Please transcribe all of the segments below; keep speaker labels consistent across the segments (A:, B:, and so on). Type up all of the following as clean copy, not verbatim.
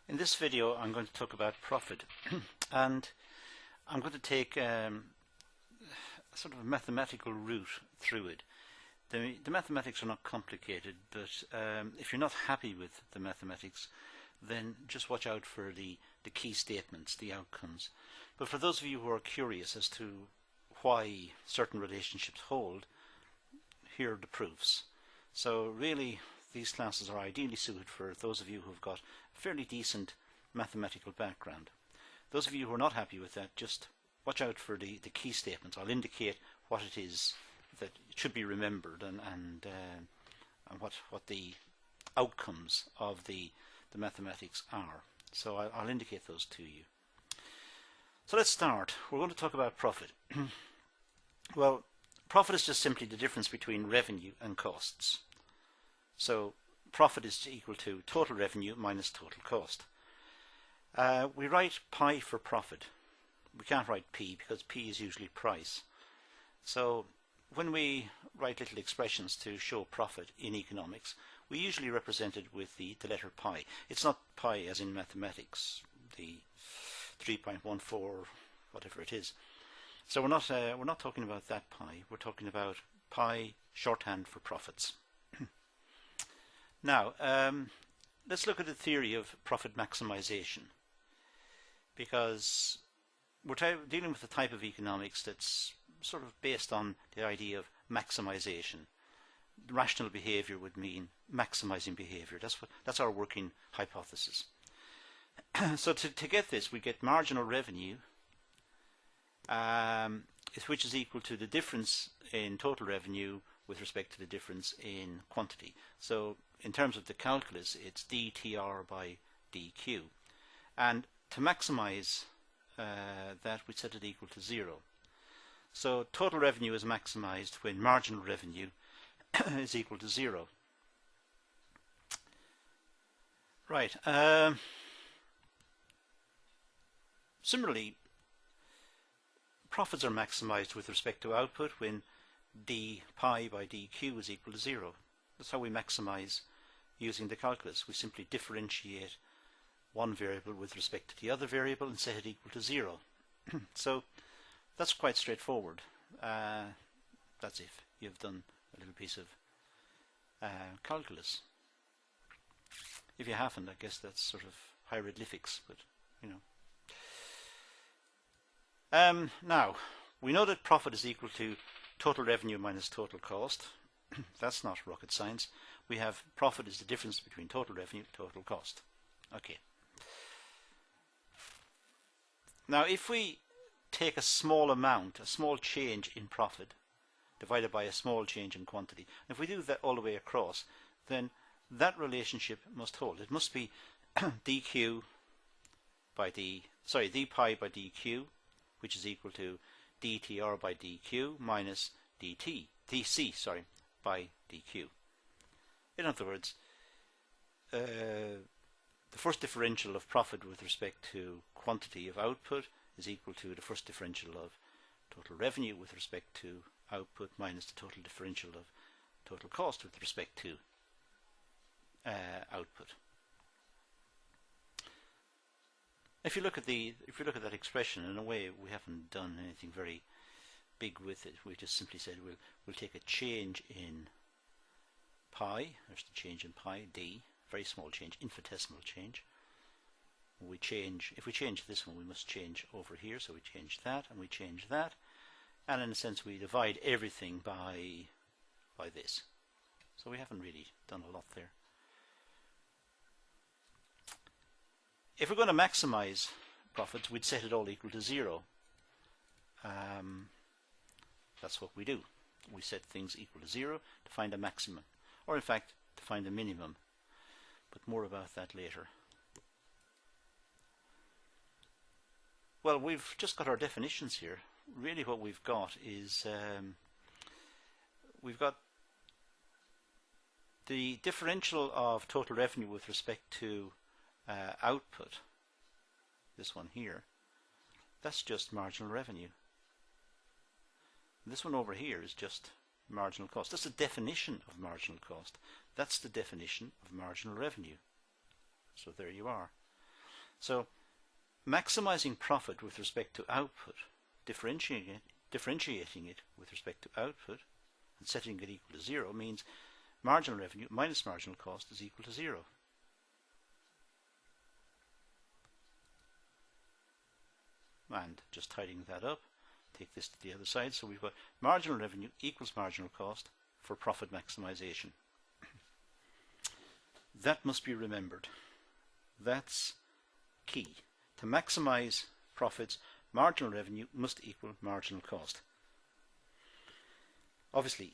A: In this video I'm going to talk about profit and I'm going to take sort of a mathematical route through it. The mathematics are not complicated, but if you're not happy with the mathematics, then just watch out for the key statements, the outcomes. But for those of you who are curious as to why certain relationships hold, here are the proofs. So really these classes are ideally suited for those of you who've got a fairly decent mathematical background. Those of you who are not happy with that, just watch out for the key statements. I'll indicate what it is that should be remembered and what the outcomes of the mathematics are. So I'll indicate those to you. So let's start. We're going to talk about profit. Well, profit is just simply the difference between revenue and costs. So profit is equal to total revenue minus total cost. We write pi for profit. We can't write p because p is usually price. So when we write little expressions to show profit in economics, we usually represent it with the letter pi. It's not pi as in mathematics, the 3.14 whatever it is. So we're not talking about that pi. We're talking about pi, shorthand for profits. Now, let's look at the theory of profit maximization, because we're dealing with a type of economics that's sort of based on the idea of maximization. Rational behavior would mean maximizing behavior. That's our working hypothesis. So to get this, we get marginal revenue, which is equal to the difference in total revenue with respect to the difference in quantity. So in terms of the calculus, it's dTR by dQ. And to maximize that, we set it equal to 0. So total revenue is maximized when marginal revenue is equal to 0. Right. Similarly, profits are maximized with respect to output when d pi by dq is equal to 0. That's how we maximize using the calculus. We simply differentiate one variable with respect to the other variable and set it equal to 0. So that's quite straightforward. That's if you've done a little piece of calculus. If you haven't, I guess that's sort of hieroglyphics, but you know. Now, we know that profit is equal to total revenue minus total cost. That's not rocket science. We have profit is the difference between total revenue and total cost. Okay. Now, if we take a small amount, a small change in profit, divided by a small change in quantity, if we do that all the way across, then that relationship must hold. It must be dq by d pi by dq, which is equal to dtr by dq minus dc by dq. In other words, the first differential of profit with respect to quantity of output is equal to the first differential of total revenue with respect to output minus the total differential of total cost with respect to output. If you look at that expression, in a way we haven't done anything very big with it. We just simply said we'll take a change in pi. There's the change in pi, d, very small change, infinitesimal change. If we change this one, we must change over here. So we change that and we change that, and in a sense we divide everything by this. So we haven't really done a lot there. If we're going to maximize profits, we'd set it all equal to 0. That's what we do. We set things equal to 0 to find a maximum, or in fact to find a minimum, but more about that later. Well, we've just got our definitions here. Really what we've got is we've got the differential of total revenue with respect to output, this one here, that's just marginal revenue. This one over here is just marginal cost. That's the definition of marginal cost. That's the definition of marginal revenue. So there you are. So maximizing profit with respect to output, differentiating it with respect to output, and setting it equal to 0 means marginal revenue minus marginal cost is equal to 0. And just tidying that up, take this to the other side. So we've got marginal revenue equals marginal cost for profit maximization. That must be remembered. That's key. To maximize profits, marginal revenue must equal marginal cost. Obviously,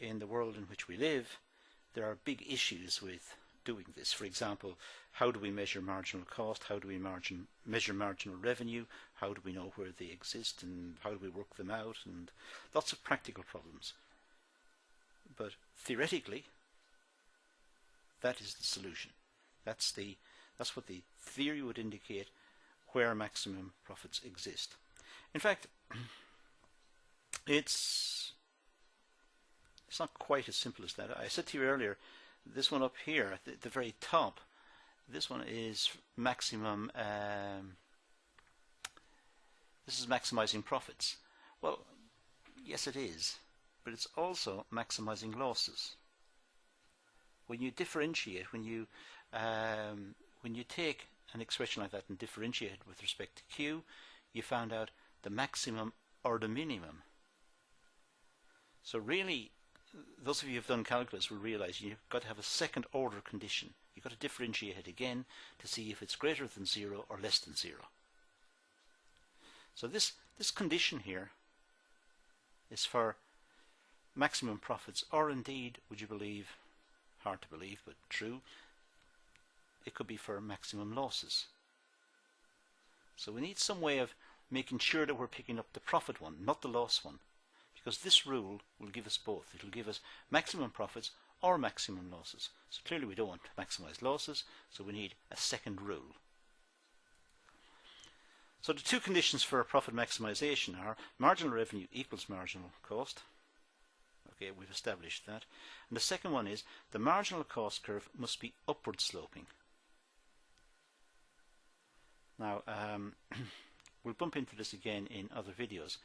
A: in the world in which we live, there are big issues with doing this. For example, how do we measure marginal cost? How do we measure marginal revenue? How do we know where they exist, and how do we work them out? And lots of practical problems. But theoretically, that is the solution. That's what the theory would indicate where maximum profits exist. In fact, it's not quite as simple as that. I said to you earlier, this one up here at the very top, this one is maximum. This is maximizing profits. Well, yes, it is, but it's also maximizing losses. When you differentiate, when you take an expression like that and differentiate it with respect to Q, you found out the maximum or the minimum. So really, those of you who have done calculus will realize you've got to have a second order condition. You've got to differentiate it again to see if it's greater than 0 or less than 0. So this condition here is for maximum profits, or indeed, would you believe, hard to believe but true, it could be for maximum losses. So we need some way of making sure that we're picking up the profit one, not the loss one, because this rule will give us both. It will give us maximum profits or maximum losses. So clearly we don't want to maximize losses, so we need a second rule. So the two conditions for profit maximization are marginal revenue equals marginal cost. Okay, we've established that. And the second one is the marginal cost curve must be upward sloping. Now, we'll bump into this again in other videos.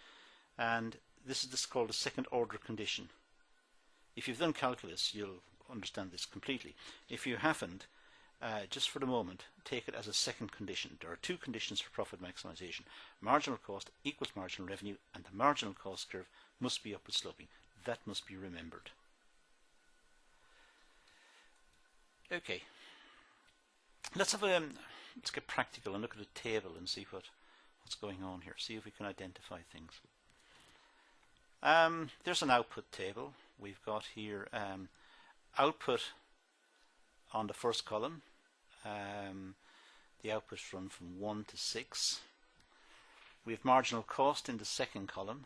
A: And this is called a second order condition. If you've done calculus, you'll understand this completely. If you haven't, just for the moment, take it as a second condition. There are two conditions for profit maximization. Marginal cost equals marginal revenue, and the marginal cost curve must be upward sloping. That must be remembered. Okay, let's get practical and look at a table and see what's going on here. See if we can identify things. There's an output table. We've got here output on the first column. The outputs run from 1 to 6. We have marginal cost in the second column,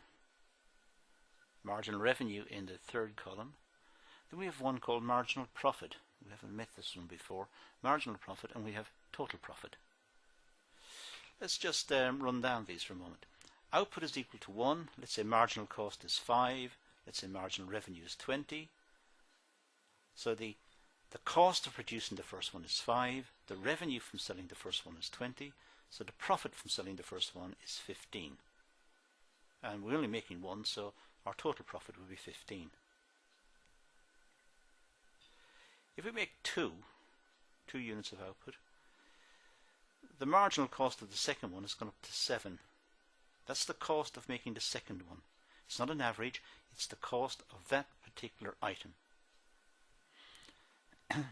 A: marginal revenue in the third column. Then we have one called marginal profit. We haven't met this one before. Marginal profit, and we have total profit. Let's just run down these for a moment. Output is equal to 1. Let's say marginal cost is 5. Let's say marginal revenue is 20. So the cost of producing the first one is 5. The revenue from selling the first one is 20. So the profit from selling the first one is 15. And we're only making one, so our total profit will be 15. If we make two units of output, the marginal cost of the second one has gone up to 7. That's the cost of making the second one. It's not an average, it's the cost of that particular item.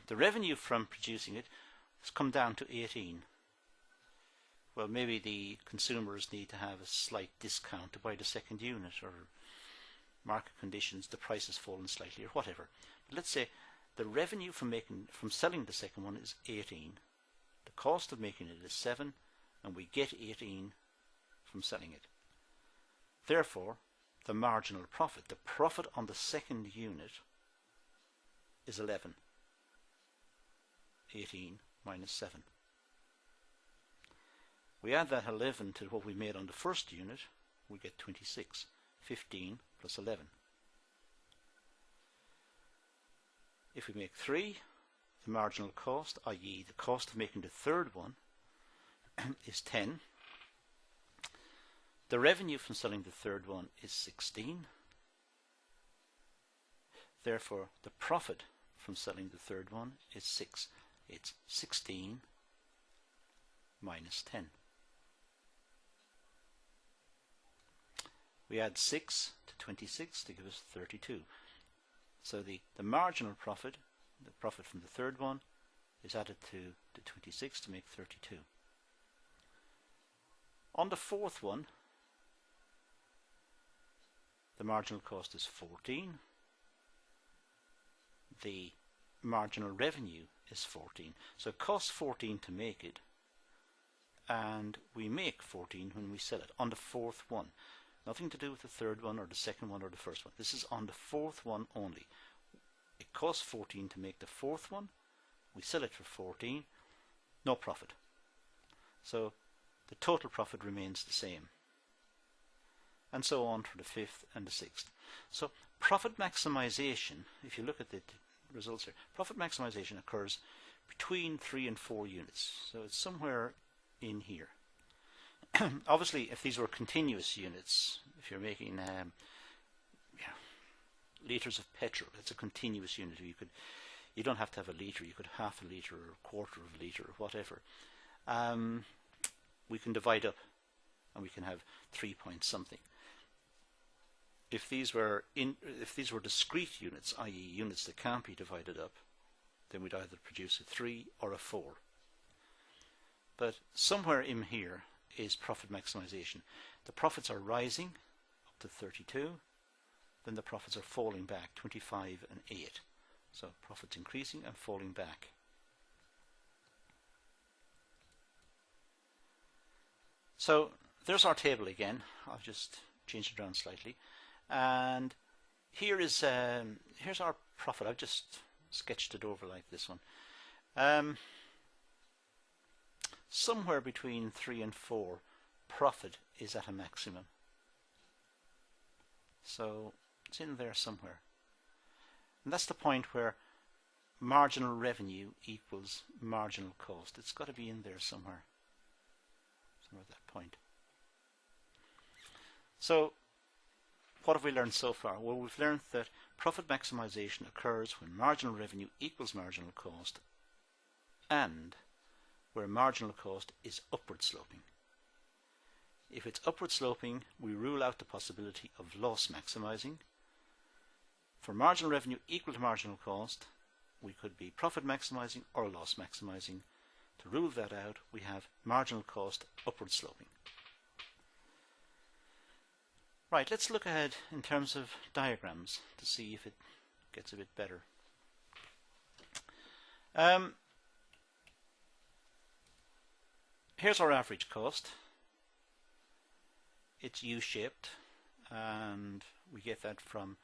A: The revenue from producing it has come down to 18. Well, maybe the consumers need to have a slight discount to buy the second unit, or market conditions, the price has fallen slightly, or whatever. But let's say the revenue from selling the second one is 18. The cost of making it is 7, and we get 18 from selling it. Therefore, the marginal profit, the profit on the second unit, is 11. 18 minus 7. We add that 11 to what we made on the first unit, we get 26. 15 plus 11. If we make 3, the marginal cost, i.e. the cost of making the third one, is 10. The revenue from selling the third one is 16. Therefore, the profit from selling the third one is 6. It's 16 minus 10. We add 6 to 26 to give us 32. So the marginal profit, the profit from the third one, is added to the 26 to make 32. On the fourth one, the marginal cost is 14. The marginal revenue is 14. So it costs 14 to make it, and we make 14 when we sell it on the fourth one. Nothing to do with the third one or the second one or the first one. This is on the fourth one only. It costs 14 to make the fourth one. We sell it for 14. No profit. So the total profit remains the same. And so on for the fifth and the sixth. So profit maximization, if you look at the results here, profit maximization occurs between 3 and 4 units. So it's somewhere in here. Obviously, if these were continuous units, if you're making litres of petrol, it's a continuous unit. You don't have to have a litre. You could have half a litre or a quarter of a litre or whatever. We can divide up, and we can have 3 point something. If these were discrete units, i.e. units that can't be divided up, then we'd either produce a 3 or a 4. But somewhere in here is profit maximization. The profits are rising up to 32, then the profits are falling back, 25 and 8. So profits increasing and falling back. So there's our table again. I've just changed it around slightly. And here is here's our profit. I've just sketched it over like this one. Somewhere between 3 and 4, profit is at a maximum. So it's in there somewhere. And that's the point where marginal revenue equals marginal cost. It's got to be in there somewhere. Somewhere at that point. So what have we learned so far? Well, we've learned that profit maximization occurs when marginal revenue equals marginal cost and where marginal cost is upward sloping. If it's upward sloping, we rule out the possibility of loss maximizing. For marginal revenue equal to marginal cost, we could be profit maximizing or loss maximizing. To rule that out, we have marginal cost upward sloping. Right, let's look ahead in terms of diagrams to see if it gets a bit better. Here's our average cost. It's U-shaped, and we get that from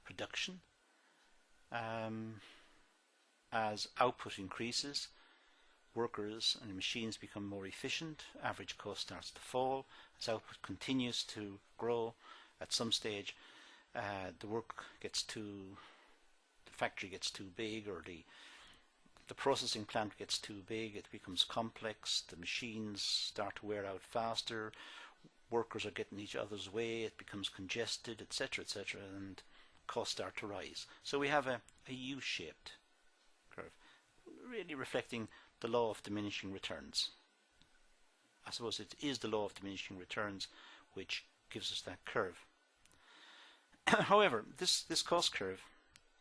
A: production. As output increases, workers and machines become more efficient, average cost starts to fall. As output continues to grow, at some stage the factory gets too big, or the processing plant gets too big, it becomes complex, the machines start to wear out faster, workers are getting each other's way, it becomes congested, etc., etc., and costs start to rise. So we have a U-shaped curve, really reflecting the law of diminishing returns. I suppose it is the law of diminishing returns which gives us that curve. However, this cost curve,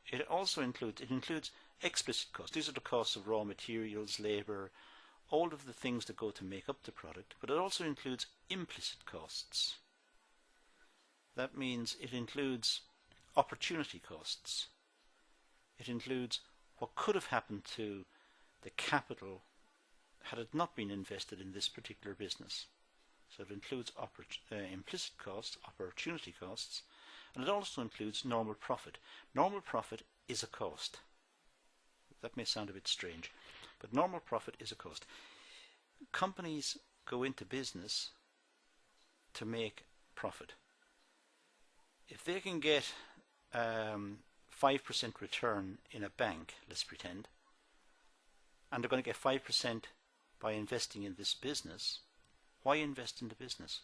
A: it also includes explicit costs. These are the costs of raw materials, labour, all of the things that go to make up the product, but it also includes implicit costs. That means it includes opportunity costs. It includes what could have happened to the capital had it not been invested in this particular business. So it includes implicit costs, opportunity costs, and it also includes normal profit. Normal profit is a cost. That may sound a bit strange, but normal profit is a cost. Companies go into business to make profit. If they can get 5% return in a bank, let's pretend, and they're going to get 5% by investing in this business, why invest in the business?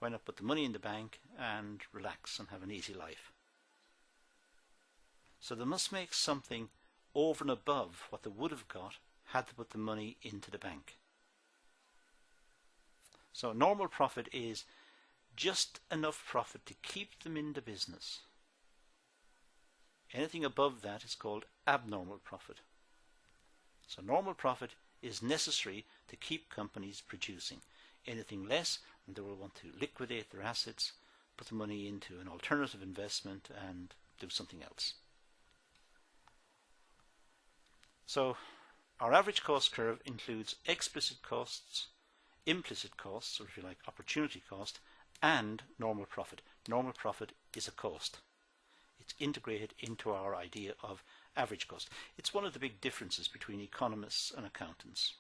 A: Why not put the money in the bank and relax and have an easy life? So they must make something over and above what they would have got had to put the money into the bank. So normal profit is just enough profit to keep them in the business. Anything above that is called abnormal profit. So normal profit is necessary to keep companies producing. Anything less, and they will want to liquidate their assets, put the money into an alternative investment and do something else. So our average cost curve includes explicit costs, implicit costs, or if you like, opportunity cost, and normal profit. Normal profit is a cost. It's integrated into our idea of average cost. It's one of the big differences between economists and accountants.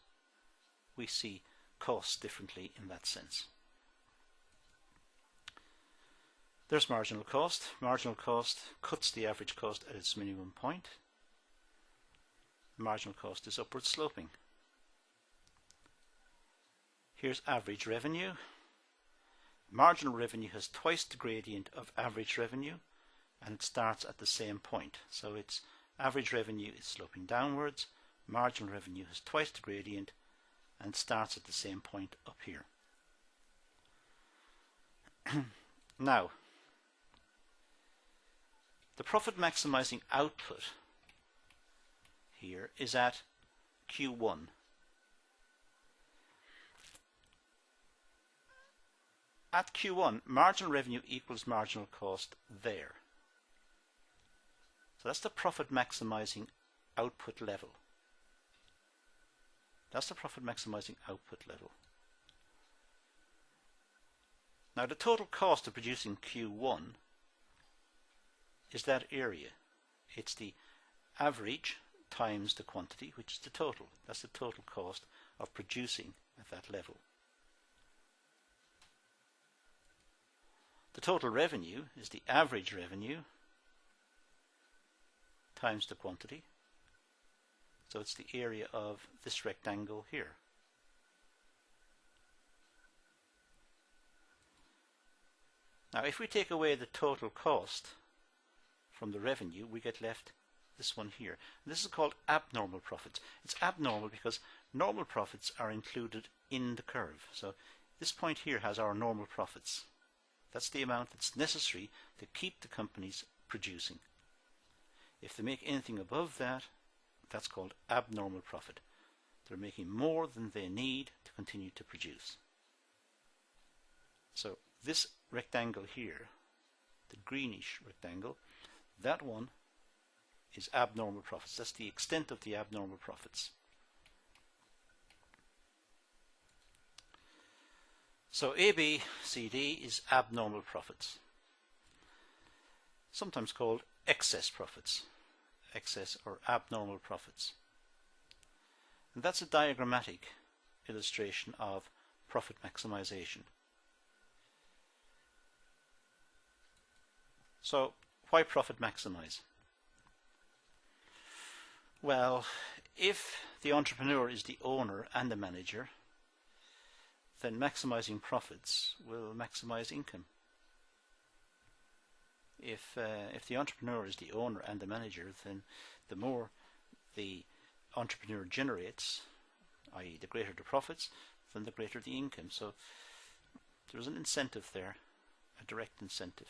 A: We see costs differently in that sense. There's marginal cost. Marginal cost cuts the average cost at its minimum point. Marginal cost is upward sloping. Here's average revenue. Marginal revenue has twice the gradient of average revenue, and it starts at the same point. So its average revenue is sloping downwards, marginal revenue has twice the gradient, and starts at the same point up here. Now, the profit maximizing output here is at Q1. At Q1, marginal revenue equals marginal cost there. So that's the profit maximizing output level. That's the profit maximizing output level. Now the total cost of producing Q1 is that area. It's the average times the quantity, which is the total. That's the total cost of producing at that level. The total revenue is the average revenue times the quantity. So it's the area of this rectangle here. Now if we take away the total cost from the revenue, we get left this one here. And this is called abnormal profits. It's abnormal because normal profits are included in the curve. So this point here has our normal profits. That's the amount that's necessary to keep the companies producing. If they make anything above that, that's called abnormal profit. They're making more than they need to continue to produce. So this rectangle here, the greenish rectangle, that one is abnormal profits. That's the extent of the abnormal profits. So ABCD is abnormal profits, sometimes called excess profits, excess or abnormal profits. And that's a diagrammatic illustration of profit maximization. So why profit maximize? Well, if the entrepreneur is the owner and the manager, then maximizing profits will maximize income. If the entrepreneur is the owner and the manager, then the more the entrepreneur generates, i.e. the greater the profits, then the greater the income. So there's an incentive there, a direct incentive.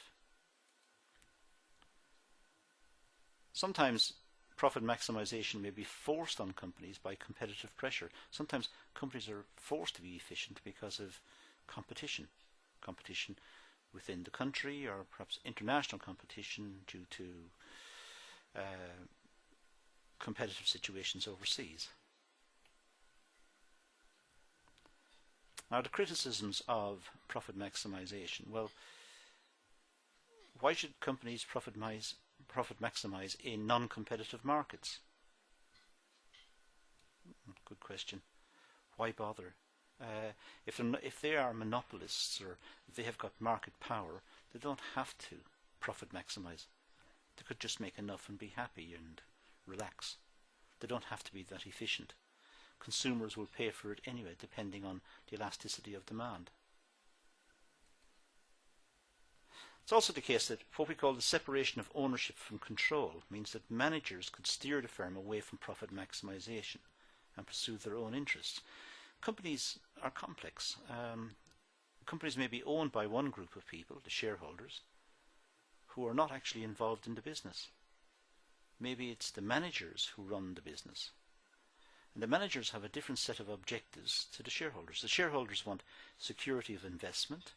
A: Sometimes profit maximization may be forced on companies by competitive pressure. Sometimes companies are forced to be efficient because of competition. Competition within the country, or perhaps international competition due to competitive situations overseas. Now the criticisms of profit maximization. Well, why should companies profit maximize in non-competitive markets? Good question. Why bother? If they are monopolists, or if they have got market power, they don't have to profit maximize. They could just make enough and be happy and relax. They don't have to be that efficient. consumers will pay for it anyway, depending on the elasticity of demand. It's also the case that what we call the separation of ownership from control means that managers could steer the firm away from profit maximization and pursue their own interests. Companies are complex. Companies may be owned by one group of people, the shareholders, who are not actually involved in the business. Maybe it's the managers who run the business. And the managers have a different set of objectives to the shareholders. The shareholders want security of investment,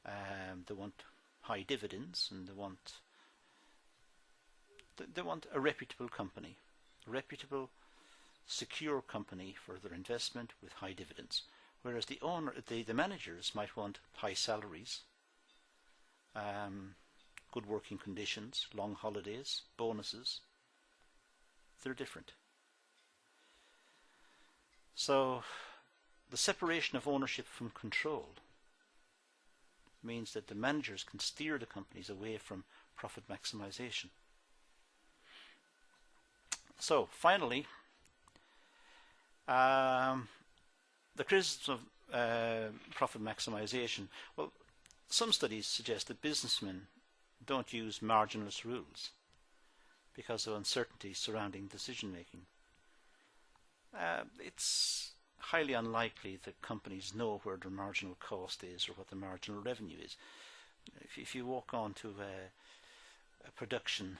A: they want high dividends, and they want a reputable company, a reputable, secure company for their investment with high dividends. Whereas the managers might want high salaries, good working conditions, long holidays, bonuses. They're different. So the separation of ownership from control means that the managers can steer the companies away from profit maximization. So finally, the criticism of profit maximization. Well, some studies suggest that businessmen don't use marginalist rules because of uncertainty surrounding decision making. It's highly unlikely that companies know where their marginal cost is or what the marginal revenue is. If you walk onto a production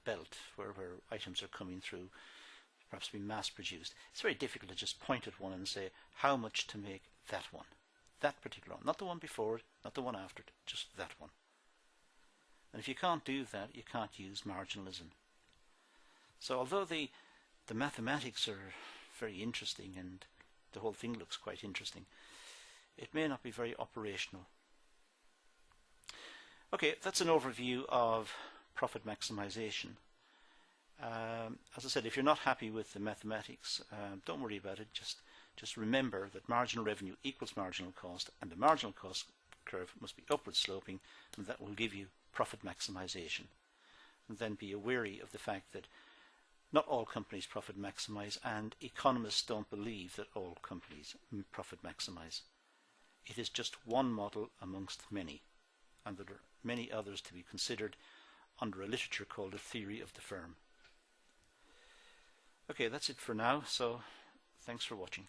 A: belt where items are coming through, perhaps being mass produced, it's very difficult to just point at one and say how much to make that one, that particular one, not the one before it, not the one after it, just that one. And if you can't do that, you can't use marginalism. So although the mathematics are very interesting and the whole thing looks quite interesting, it may not be very operational. Okay, that's an overview of profit maximization. As I said, if you're not happy with the mathematics, don't worry about it. Just remember that marginal revenue equals marginal cost, and the marginal cost curve must be upward sloping, and that will give you profit maximization. And then be wary of the fact that not all companies profit maximize, and economists don't believe that all companies profit maximize. It is just one model amongst many, and there are many others to be considered under a literature called the theory of the firm. Okay, that's it for now, so thanks for watching.